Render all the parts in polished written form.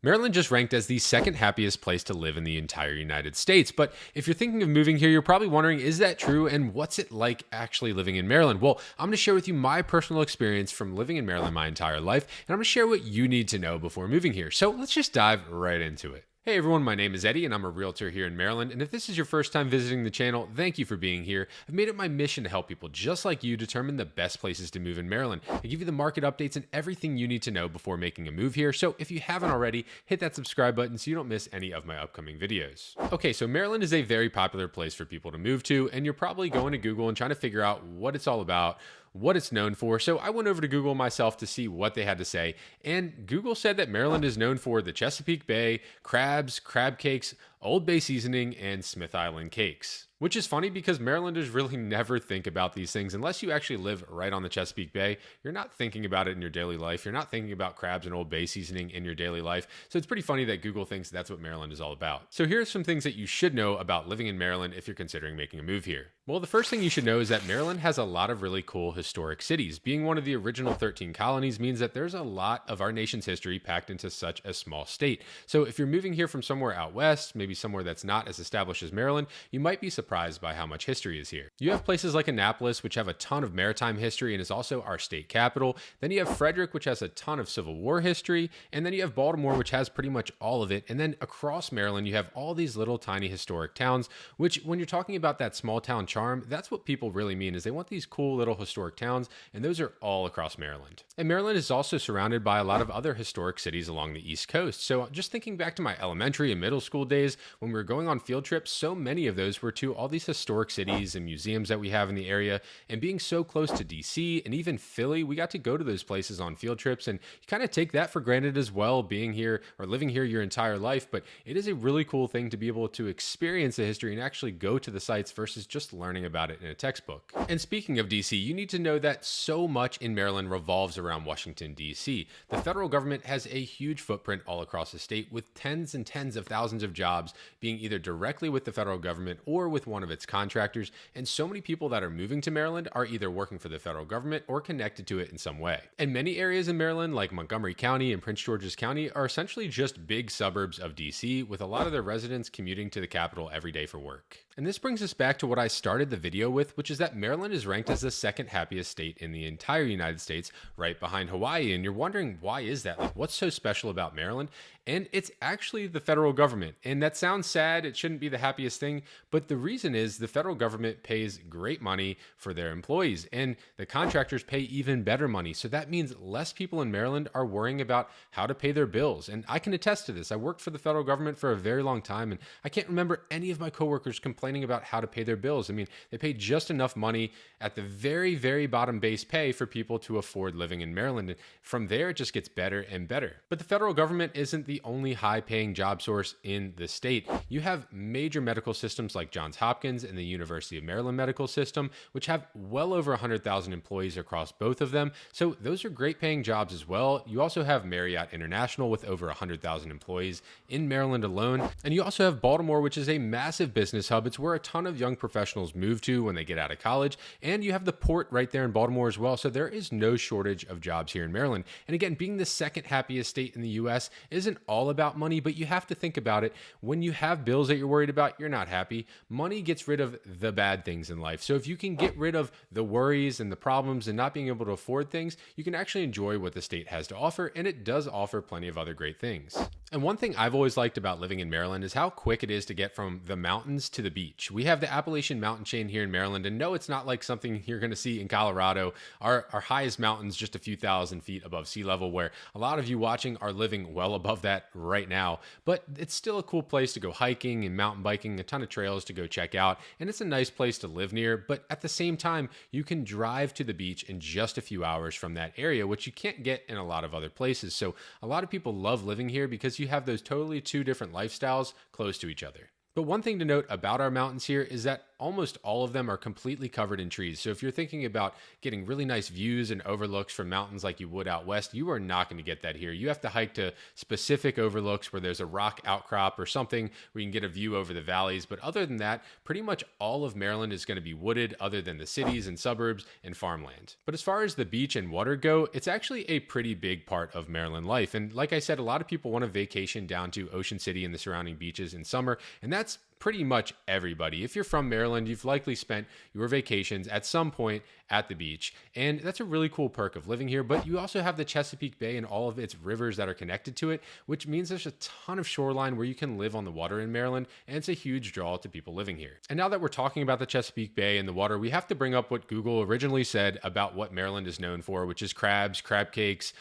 Maryland just ranked as the second happiest place to live in the entire United States. But if you're thinking of moving here, you're probably wondering, is that true? And what's it like actually living in Maryland? Well, I'm going to share with you my personal experience from living in Maryland my entire life. And I'm going to share what you need to know before moving here. So let's just dive right into it. Hey everyone, my name is Eddie and I'm a realtor here in Maryland. And if this is your first time visiting the channel, thank you for being here. I've made it my mission to help people just like you determine the best places to move in Maryland. I give you the market updates and everything you need to know before making a move here. So if you haven't already, hit that subscribe button so you don't miss any of my upcoming videos. Okay, so Maryland is a very popular place for people to move to, and you're probably going to Google and trying to figure out what it's all about, what it's known for. So I went over to Google myself to see what they had to say. And Google said that Maryland is known for the Chesapeake Bay, crabs, crab cakes, Old Bay seasoning, and Smith Island cakes. Which is funny because Marylanders really never think about these things unless you actually live right on the Chesapeake Bay. You're not thinking about it in your daily life. You're not thinking about crabs and Old Bay seasoning in your daily life. So it's pretty funny that Google thinks that's what Maryland is all about. So here are some things that you should know about living in Maryland if you're considering making a move here. Well, the first thing you should know is that Maryland has a lot of really cool historic cities. Being one of the original 13 colonies means that there's a lot of our nation's history packed into such a small state. So if you're moving here from somewhere out west, maybe somewhere that's not as established as Maryland, you might be surprised by how much history is here. You have places like Annapolis, which have a ton of maritime history and is also our state capital. Then you have Frederick, which has a ton of Civil War history. And then you have Baltimore, which has pretty much all of it. And then across Maryland, you have all these little tiny historic towns, which when you're talking about that small town charm, that's what people really mean is they want these cool little historic towns. And those are all across Maryland. And Maryland is also surrounded by a lot of other historic cities along the East Coast. So just thinking back to my elementary and middle school days, when we were going on field trips, so many of those were to all these historic cities and museums that we have in the area. And being so close to DC and even Philly, we got to go to those places on field trips, and you kind of take that for granted as well, being here or living here your entire life. But it is a really cool thing to be able to experience the history and actually go to the sites versus just learning about it in a textbook. And speaking of DC, you need to know that so much in Maryland revolves around Washington, DC. The federal government has a huge footprint all across the state, with tens and tens of thousands of jobs being either directly with the federal government or with one of its contractors. And so many people that are moving to Maryland are either working for the federal government or connected to it in some way. And many areas in Maryland, like Montgomery County and Prince George's County, are essentially just big suburbs of DC, with a lot of their residents commuting to the capital every day for work. And this brings us back to what I started the video with, which is that Maryland is ranked as the second happiest state in the entire United States, right behind Hawaii. And you're wondering, why is that? Like, what's so special about Maryland? And it's actually the federal government. And that sounds sad. It shouldn't be the happiest thing. But the reason is the federal government pays great money for their employees, and the contractors pay even better money. So that means less people in Maryland are worrying about how to pay their bills. And I can attest to this. I worked for the federal government for a very long time, and I can't remember any of my coworkers complaining about how to pay their bills. I mean, they pay just enough money at the very, very bottom base pay for people to afford living in Maryland. And from there, it just gets better and better. But the federal government isn't the only high-paying job source in the state. You have major medical systems like Johns Hopkins and the University of Maryland Medical System, which have well over 100,000 employees across both of them. So those are great paying jobs as well. You also have Marriott International with over 100,000 employees in Maryland alone. And you also have Baltimore, which is a massive business hub. It's where a ton of young professionals move to when they get out of college. And you have the port right there in Baltimore as well. So there is no shortage of jobs here in Maryland. And again, being the second happiest state in the US isn't all about money, but you have to think about it. When you have bills that you're worried about, you're not happy. Money gets rid of the bad things in life. So if you can get rid of the worries and the problems and not being able to afford things, you can actually enjoy what the state has to offer, and it does offer plenty of other great things. And one thing I've always liked about living in Maryland is how quick it is to get from the mountains to the beach. We have the Appalachian mountain chain here in Maryland, and no, it's not like something you're going to see in Colorado. Our highest mountain's just a few thousand feet above sea level, where a lot of you watching are living well above that right now. But it's still a cool place to go hiking and mountain biking, a ton of trails to go check out, and it's a nice place to live near. But at the same time, you can drive to the beach in just a few hours from that area, which you can't get in a lot of other places. So a lot of people love living here because you have those totally two different lifestyles close to each other. But one thing to note about our mountains here is that almost all of them are completely covered in trees. So if you're thinking about getting really nice views and overlooks from mountains like you would out west, you are not going to get that here. You have to hike to specific overlooks where there's a rock outcrop or something where you can get a view over the valleys. But other than that, pretty much all of Maryland is going to be wooded other than the cities and suburbs and farmland. But as far as the beach and water go, it's actually a pretty big part of Maryland life. And like I said, a lot of people want to vacation down to Ocean City and the surrounding beaches in summer, and that's pretty much everybody. If you're from Maryland, you've likely spent your vacations at some point at the beach. And that's a really cool perk of living here. But you also have the Chesapeake Bay and all of its rivers that are connected to it, which means there's a ton of shoreline where you can live on the water in Maryland. And it's a huge draw to people living here. And now that we're talking about the Chesapeake Bay and the water, we have to bring up what Google originally said about what Maryland is known for, which is crabs, crab cakes,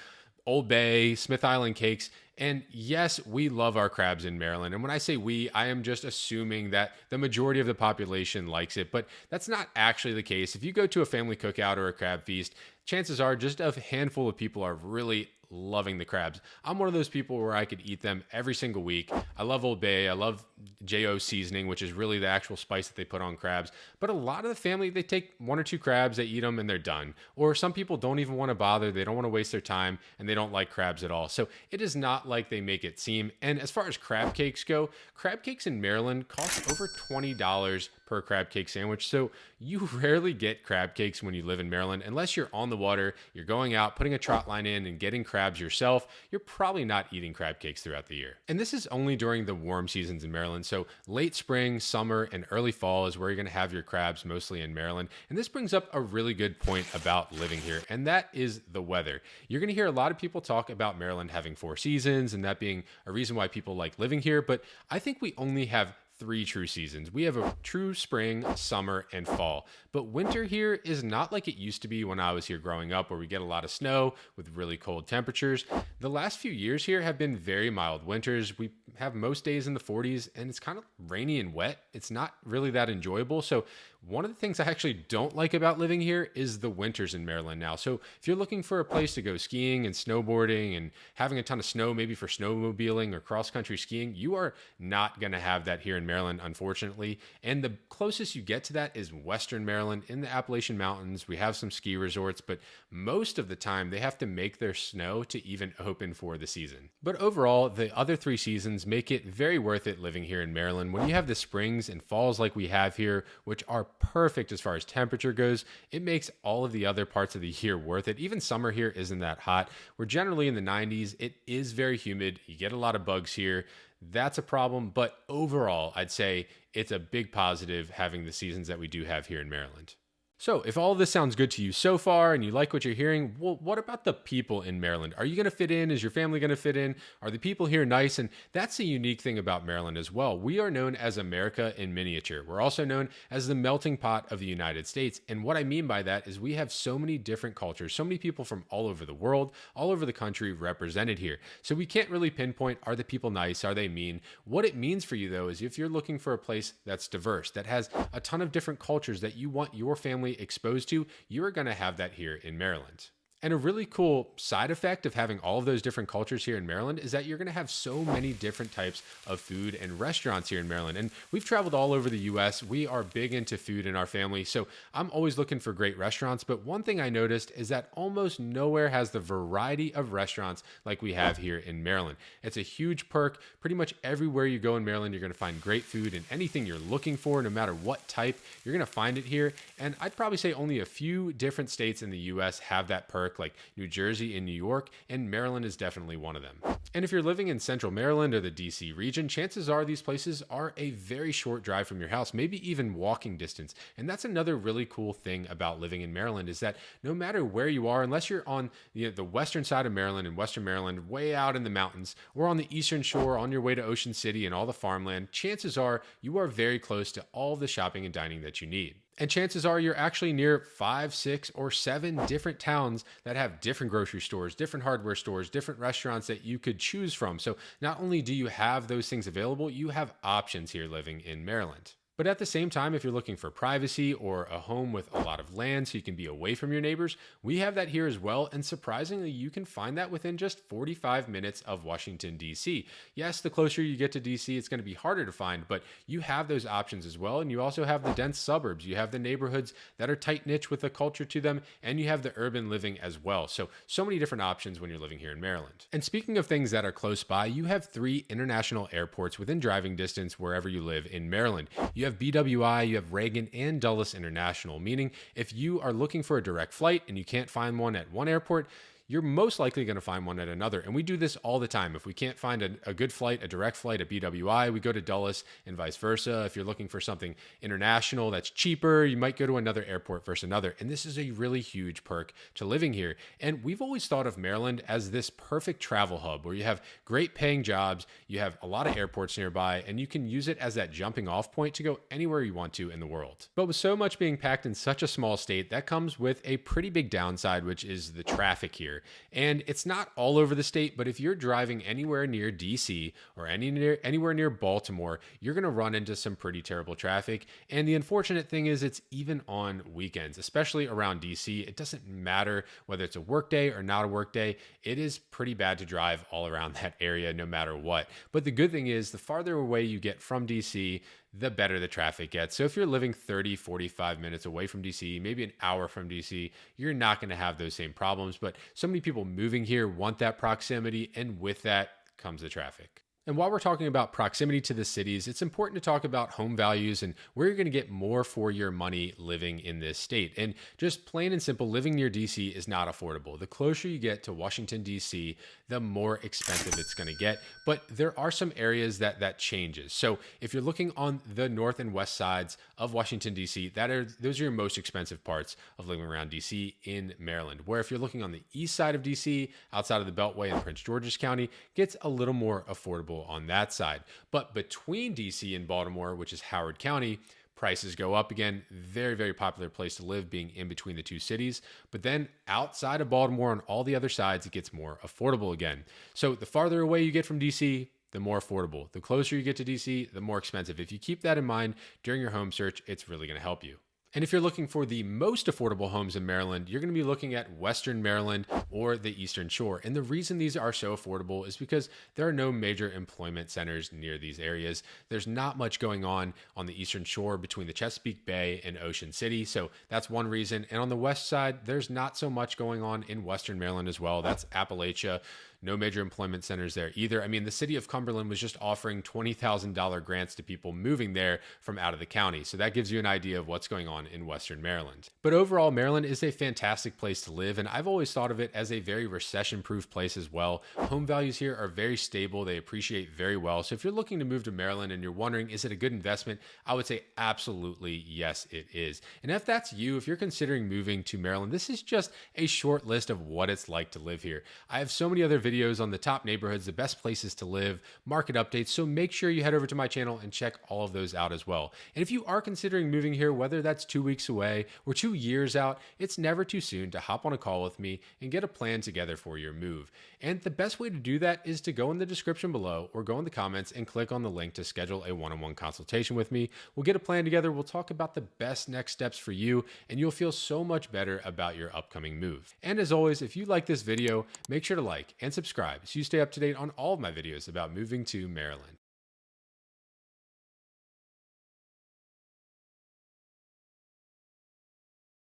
Old Bay, Smith Island cakes. And yes, we love our crabs in Maryland. And when I say we, I am just assuming that the majority of the population likes it, but that's not actually the case. If you go to a family cookout or a crab feast, chances are just a handful of people are really loving the crabs. I'm one of those people where I could eat them every single week. I love Old Bay. I love JO seasoning, which is really the actual spice that they put on crabs. But a lot of the family, they take one or two crabs, they eat them, and they're done. Or some people don't even want to bother. They don't want to waste their time, and they don't like crabs at all. So it is not like they make it seem. And as far as crab cakes go, crab cakes in Maryland cost over $20 per crab cake sandwich. So you rarely get crab cakes when you live in Maryland. Unless you're on the water, you're going out, putting a trot line in, and getting crabs yourself, you're probably not eating crab cakes throughout the year. And this is only during the warm seasons in Maryland. So late spring, summer, and early fall is where you're going to have your crabs, mostly in Maryland. And this brings up a really good point about living here, and that is the weather. You're going to hear a lot of people talk about Maryland having 4 seasons and that being a reason why people like living here, but I think we only have 3 true seasons. We have a true spring, summer, and fall. But winter here is not like it used to be when I was here growing up, where we get a lot of snow with really cold temperatures. The last few years here have been very mild winters. We have most days in the 40s, and it's kind of rainy and wet. It's not really that enjoyable. So one of the things I actually don't like about living here is the winters in Maryland now. So if you're looking for a place to go skiing and snowboarding and having a ton of snow, maybe for snowmobiling or cross-country skiing, you are not going to have that here in Maryland, unfortunately. And the closest you get to that is Western Maryland in the Appalachian Mountains. We have some ski resorts, but most of the time they have to make their snow to even open for the season. But overall, the other 3 seasons make it very worth it living here in Maryland. When you have the springs and falls like we have here, which are perfect as far as temperature goes, it makes all of the other parts of the year worth it. Even summer here isn't that hot. We're generally in the 90s. It is very humid. You get a lot of bugs here. That's a problem, but overall, I'd say it's a big positive having the seasons that we do have here in Maryland. So if all of this sounds good to you so far and you like what you're hearing, well, what about the people in Maryland? Are you going to fit in? Is your family going to fit in? Are the people here nice? And that's the unique thing about Maryland as well. We are known as America in miniature. We're also known as the melting pot of the United States. And what I mean by that is we have so many different cultures, so many people from all over the world, all over the country represented here. So we can't really pinpoint, are the people nice? Are they mean? What it means for you, though, is if you're looking for a place that's diverse, that has a ton of different cultures that you want your family exposed to, you're going to have that here in Maryland. And a really cool side effect of having all of those different cultures here in Maryland is that you're going to have so many different types of food and restaurants here in Maryland. And we've traveled all over the US. We are big into food in our family. So I'm always looking for great restaurants. But one thing I noticed is that almost nowhere has the variety of restaurants like we have here in Maryland. It's a huge perk. Pretty much everywhere you go in Maryland, you're going to find great food, and anything you're looking for, no matter what type, you're going to find it here. And I'd probably say only a few different states in the US have that perk, like New Jersey and New York, and Maryland is definitely one of them. And if you're living in central Maryland or the DC region, chances are these places are a very short drive from your house, maybe even walking distance. And that's another really cool thing about living in Maryland, is that no matter where you are, unless you're on the western side of Maryland and Western Maryland, way out in the mountains, or on the eastern shore on your way to Ocean City and all the farmland, chances are you are very close to all the shopping and dining that you need. And chances are you're actually near 5, 6, or 7 different towns that have different grocery stores, different hardware stores, different restaurants that you could choose from. So not only do you have those things available, you have options here living in Maryland. But at the same time, if you're looking for privacy or a home with a lot of land so you can be away from your neighbors, we have that here as well. And surprisingly, you can find that within just 45 minutes of Washington, D.C. Yes, the closer you get to D.C., it's going to be harder to find, but you have those options as well. And you also have the dense suburbs. You have the neighborhoods that are tight knit with a culture to them, and you have the urban living as well. So many different options when you're living here in Maryland. And speaking of things that are close by, you have 3 international airports within driving distance wherever you live in Maryland. You have BWI, you have Reagan, and Dulles International, meaning if you are looking for a direct flight and you can't find one at one airport, you're most likely going to find one at another. And we do this all the time. If we can't find a good flight, a direct flight at BWI, we go to Dulles and vice versa. If you're looking for something international that's cheaper, you might go to another airport versus another. And this is a really huge perk to living here. And we've always thought of Maryland as this perfect travel hub where you have great paying jobs, you have a lot of airports nearby, and you can use it as that jumping off point to go anywhere you want to in the world. But with so much being packed in such a small state, that comes with a pretty big downside, which is the traffic here. And it's not all over the state, but if you're driving anywhere near DC or anywhere near Baltimore, you're going to run into some pretty terrible traffic. And the unfortunate thing is it's even on weekends, especially around DC. It doesn't matter whether it's a work day or not a work day. It is pretty bad to drive all around that area no matter what. But the good thing is the farther away you get from DC, the better the traffic gets. So if you're living 30, 45 minutes away from DC, maybe an hour from DC, you're not going to have those same problems. But so many people moving here want that proximity, and with that comes the traffic. And while we're talking about proximity to the cities, it's important to talk about home values and where you're going to get more for your money living in this state. And just plain and simple, living near DC is not affordable. The closer you get to Washington, DC, the more expensive it's going to get. But there are some areas that changes. So if you're looking on the north and west sides of Washington, DC, those are your most expensive parts of living around DC in Maryland. Where if you're looking on the east side of DC, outside of the Beltway in Prince George's County, gets a little more affordable on that side. But between DC and Baltimore, which is Howard County, prices go up again. Very, very popular place to live, being in between the two cities. But then outside of Baltimore on all the other sides, it gets more affordable again. So the farther away you get from DC, the more affordable. The closer you get to DC, the more expensive. If you keep that in mind during your home search, it's really going to help you. And if you're looking for the most affordable homes in Maryland, you're going to be looking at Western Maryland or the Eastern Shore. And the reason these are so affordable is because there are no major employment centers near these areas. There's not much going on the Eastern Shore between the Chesapeake Bay and Ocean City. So that's one reason. And on the west side, there's not so much going on in Western Maryland as well. That's Appalachia. No major employment centers there either. I mean, the city of Cumberland was just offering $20,000 grants to people moving there from out of the county. So that gives you an idea of what's going on in Western Maryland. But overall, Maryland is a fantastic place to live, and I've always thought of it as a very recession-proof place as well. Home values here are very stable. They appreciate very well. So if you're looking to move to Maryland and you're wondering, is it a good investment? I would say absolutely yes, it is. And if that's you, if you're considering moving to Maryland, this is just a short list of what it's like to live here. I have so many other videos on the top neighborhoods, the best places to live, market updates. So make sure you head over to my channel and check all of those out as well. And if you are considering moving here, whether that's 2 weeks away or 2 years out, it's never too soon to hop on a call with me and get a plan together for your move. And the best way to do that is to go in the description below or go in the comments and click on the link to schedule a one-on-one consultation with me. We'll get a plan together. We'll talk about the best next steps for you, and you'll feel so much better about your upcoming move. And as always, if you like this video, make sure to like and subscribe so you stay up to date on all of my videos about moving to Maryland.